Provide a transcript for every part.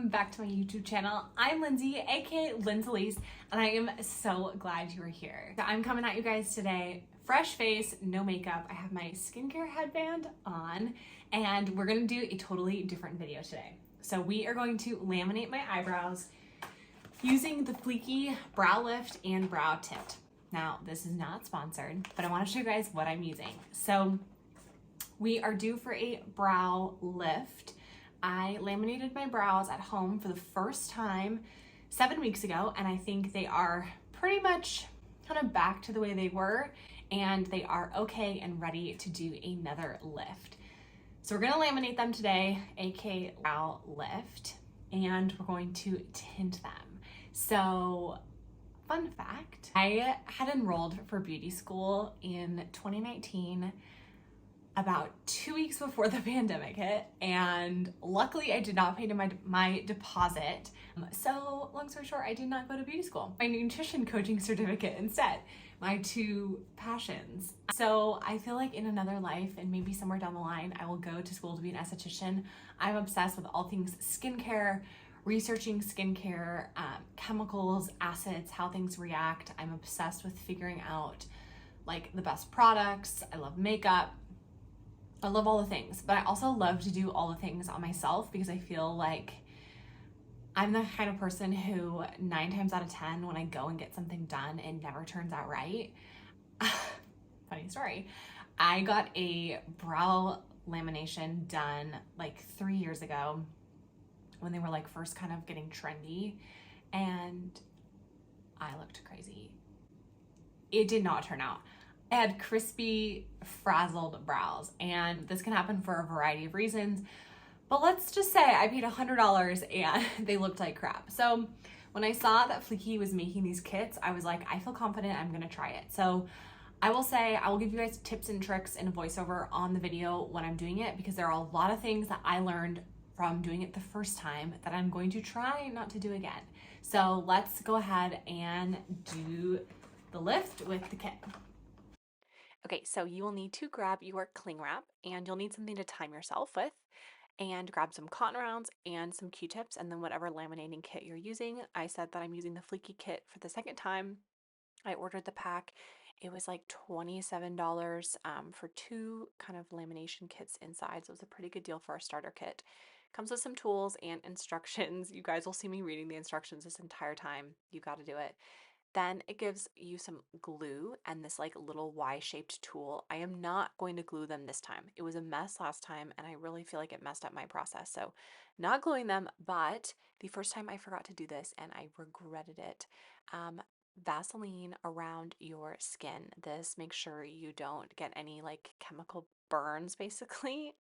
welcome back to my YouTube channel. I'm Lindsay, aka Linds Alyse, and I am so glad you are here. So I'm coming at you guys today, fresh face, no makeup. I have my skincare headband on, and we're gonna do a totally different video today. So we are going to laminate my eyebrows using the Fleeky Brow Lift and Brow Tint. Now, this is not sponsored, but I wanna show you guys what I'm using. So we are due for a brow lift. I laminated my brows at home for the first time 7 weeks ago, and I think they are pretty much kind of back to the way they were, and they are okay and ready to do another lift. So we're gonna laminate them today, aka brow lift, and we're going to tint them. So, fun fact, I had enrolled for beauty school in 2019, about 2 weeks before the pandemic hit, and luckily I did not pay my deposit. So long story short, I did not go to beauty school. My nutrition coaching certificate instead, my two passions. So I feel like in another life and maybe somewhere down the line, I will go to school to be an esthetician. I'm obsessed with all things skincare, researching skincare, chemicals, acids, how things react. I'm obsessed with figuring out like the best products. I love makeup. I love all the things, but I also love to do all the things on myself because I feel like I'm the kind of person who 9 times out of 10, when I go and get something done, it never turns out right. Funny story. I got a brow lamination done like 3 years ago when they were like first kind of getting trendy, and I looked crazy. It did not turn out. I had crispy, frazzled brows, and this can happen for a variety of reasons, but let's just say I paid $100 and they looked like crap. So when I saw that Fleeky was making these kits, I was like, I feel confident, I'm gonna try it. So I will say, I will give you guys tips and tricks in a voiceover on the video when I'm doing it, because there are a lot of things that I learned from doing it the first time that I'm going to try not to do again. So let's go ahead and do the lift with the kit. Okay, so you will need to grab your cling wrap, and you'll need something to time yourself with, and grab some cotton rounds and some Q-tips, and then whatever laminating kit you're using. I said that I'm using the Fleeky kit for the second time. I ordered the pack. It was like $27 for 2 kind of lamination kits inside, so it was a pretty good deal for a starter kit. Comes with some tools and instructions. You guys will see me reading the instructions this entire time. You got to do it. Then it gives you some glue and this like little Y-shaped tool. I am not going to glue them this time. It was a mess last time, and I really feel like it messed up my process. So not gluing them, but the first time I forgot to do this and I regretted it. Vaseline around your skin. This makes sure you don't get any like chemical burns basically.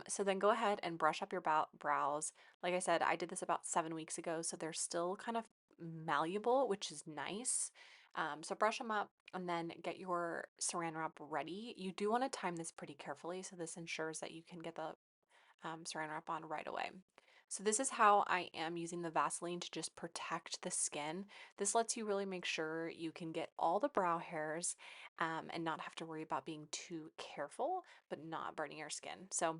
So then go ahead and brush up your brows. Like I said, I did this about 7 weeks ago, so they're still kind of malleable, which is nice. So brush them up and then get your saran wrap ready. You do want to time this pretty carefully, so this ensures that you can get the saran wrap on right away. So this is how I am using the Vaseline to just protect the skin. This lets you really make sure you can get all the brow hairs and not have to worry about being too careful, but not burning your skin. So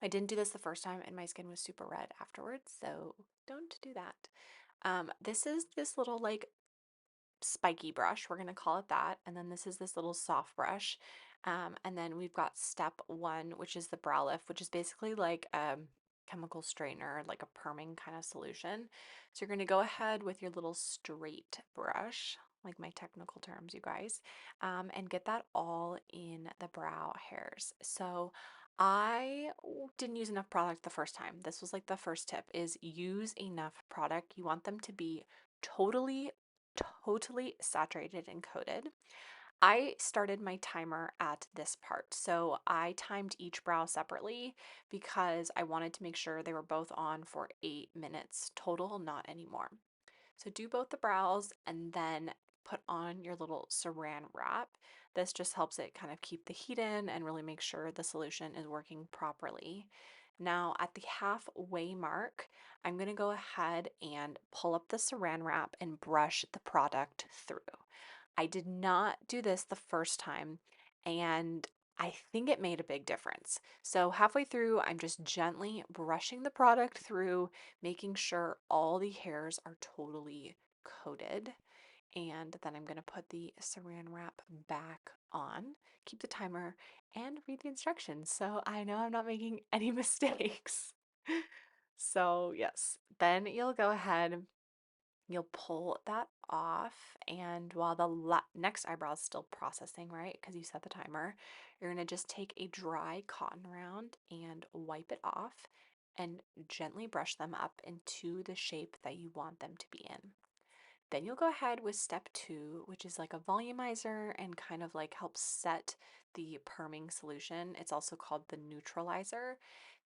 I didn't do this the first time and my skin was super red afterwards, so don't do that. This is this little like spiky brush, we're gonna call it that, and then this is this little soft brush, and then we've got step 1, which is the brow lift, which is basically like a chemical straightener, like a perming kind of solution. So you're gonna go ahead with your little straight brush, like my technical terms, you guys, and get that all in the brow hairs. So I didn't use enough product the first time. This was like the first tip, is use enough product. You want them to be totally saturated and coated. I started my timer at this part. So I timed each brow separately because I wanted to make sure they were both on for 8 minutes total, not anymore. So do both the brows and then put on your little saran wrap. This just helps it kind of keep the heat in and really make sure the solution is working properly. Now at the halfway mark, I'm going to go ahead and pull up the saran wrap and brush the product through. I did not do this the first time, and I think it made a big difference. So halfway through, I'm just gently brushing the product through, making sure all the hairs are totally coated. And then I'm going to put the saran wrap back on, keep the timer, and read the instructions so I know I'm not making any mistakes. So, yes, then you'll go ahead, you'll pull that off, and while the next eyebrow is still processing, right? Because you set the timer, you're going to just take a dry cotton round and wipe it off and gently brush them up into the shape that you want them to be in. Then you'll go ahead with step 2, which is like a volumizer and kind of like helps set the perming solution. It's also called the neutralizer.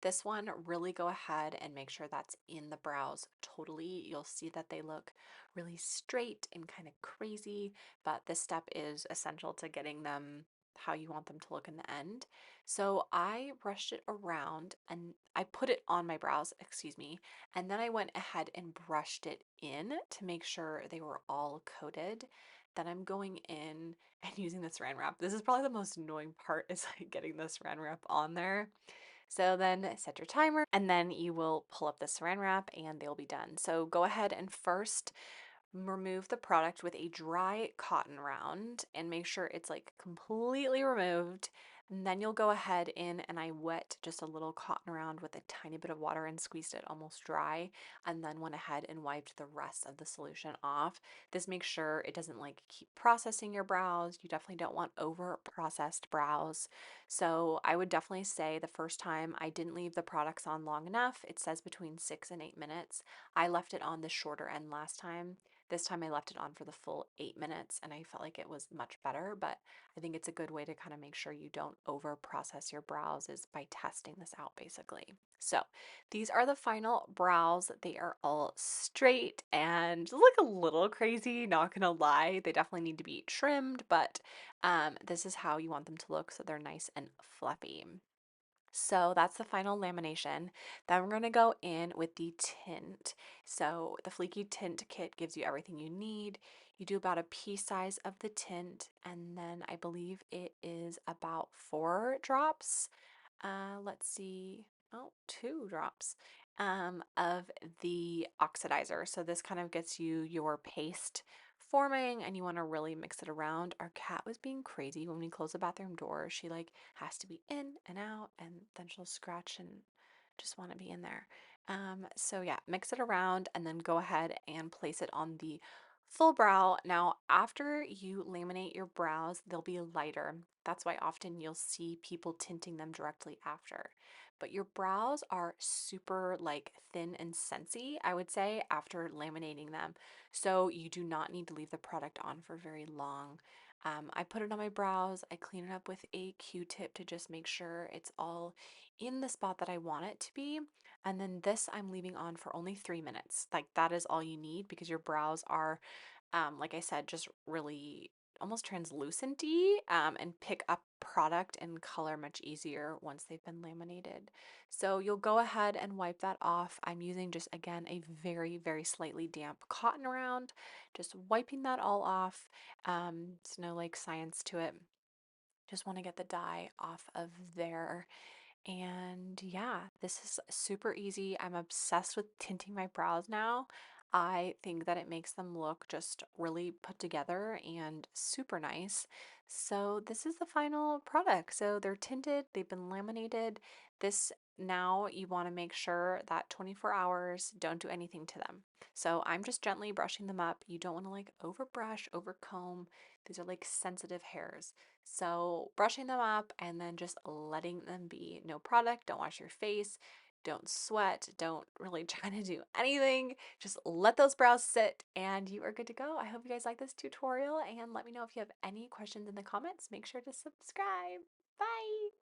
This one, really go ahead and make sure that's in the brows totally. You'll see that they look really straight and kind of crazy, but this step is essential to getting them how you want them to look in the end. So I brushed it around and I put it on my brows, excuse me, and then I went ahead and brushed it in to make sure they were all coated. Then I'm going in and using the saran wrap. This is probably the most annoying part is like getting the saran wrap on there. So then set your timer and then you will pull up the saran wrap and they'll be done. So go ahead and first remove the product with a dry cotton round and make sure it's like completely removed. And then you'll go ahead in and I wet just a little cotton round with a tiny bit of water and squeezed it almost dry, and then went ahead and wiped the rest of the solution off. This makes sure it doesn't like keep processing your brows. You definitely don't want over processed brows. So I would definitely say the first time I didn't leave the products on long enough. It says between 6 and 8 minutes. I left it on the shorter end last time. This time I left it on for the full 8 minutes and I felt like it was much better, but I think it's a good way to kind of make sure you don't over process your brows is by testing this out basically. So these are the final brows. They are all straight and look a little crazy, not gonna lie. They definitely need to be trimmed, but this is how you want them to look so they're nice and fluffy. So that's the final lamination. Then we're going to go in with the tint. So the Fleeky Tint Kit gives you everything you need. You do about a pea size of the tint, and then I believe it is about 4 drops. Let's see. Oh, 2 drops of the oxidizer. So this kind of gets you your paste forming and you want to really mix it around. Our cat was being crazy when we close the bathroom door. She like has to be in and out and then she'll scratch and just want to be in there. So yeah, mix it around and then go ahead and place it on the full brow. Now, after you laminate your brows, they'll be lighter. That's why often you'll see people tinting them directly after. But your brows are super like thin and sensy, I would say, after laminating them. So you do not need to leave the product on for very long. I put it on my brows. I clean it up with a Q-tip to just make sure it's all in the spot that I want it to be. And then this I'm leaving on for only 3 minutes. Like that is all you need because your brows are, like I said, just really almost translucent-y and pick up product and color much easier once they've been laminated. So you'll go ahead and wipe that off. I'm using just again a very, very slightly damp cotton round, just wiping that all off. It's no like science to it. Just want to get the dye off of there. And yeah, this is super easy. I'm obsessed with tinting my brows now. I think that it makes them look just really put together and super nice. So this is the final product. So they're tinted, they've been laminated. This now you want to make sure that 24 hours, don't do anything to them. So I'm just gently brushing them up. You don't want to like over brush, over comb. These are like sensitive hairs. So brushing them up and then just letting them be. No product, don't wash your face, don't sweat, don't really try to do anything. Just let those brows sit and you are good to go. I hope you guys like this tutorial and let me know if you have any questions in the comments. Make sure to subscribe. Bye!